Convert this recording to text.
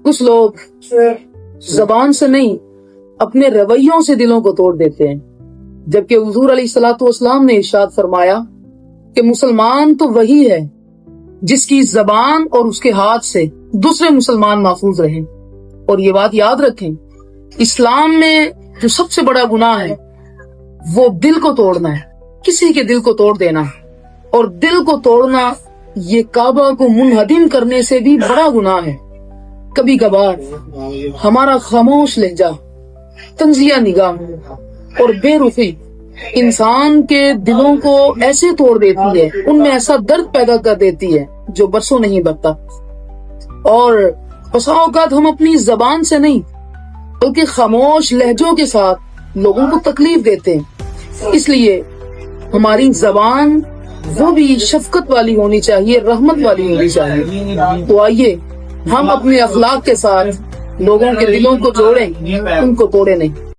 کچھ لوگ زبان سے نہیں اپنے رویوں سے دلوں کو توڑ دیتے ہیں، جبکہ حضور علیہ الصلوۃ والسلام نے ارشاد فرمایا کہ مسلمان تو وہی ہے جس کی زبان اور اس کے ہاتھ سے دوسرے مسلمان محفوظ رہیں۔ اور یہ بات یاد رکھیں، اسلام میں جو سب سے بڑا گناہ ہے وہ دل کو توڑنا ہے، کسی کے دل کو توڑ دینا، اور دل کو توڑنا یہ کعبہ کو منہدم کرنے سے بھی بڑا گناہ ہے۔ کبھی کبھار ہمارا خاموش لہجہ، طنزیہ نگاہ اور بے رخی انسان کے دلوں کو ایسے توڑ دیتی ہے، ان میں ایسا درد پیدا کر دیتی ہے جو برسوں نہیں بھرتا۔ اور بسا اوقات ہم اپنی زبان سے نہیں بلکہ خاموش لہجوں کے ساتھ لوگوں کو تکلیف دیتے ہیں۔ اس لیے ہماری زبان وہ بھی شفقت والی ہونی چاہیے، رحمت والی ہونی چاہیے۔ تو آئیے ہم اپنے اخلاق کے ساتھ لوگوں کے دلوں کو جوڑیں، ان کو توڑیں نہیں۔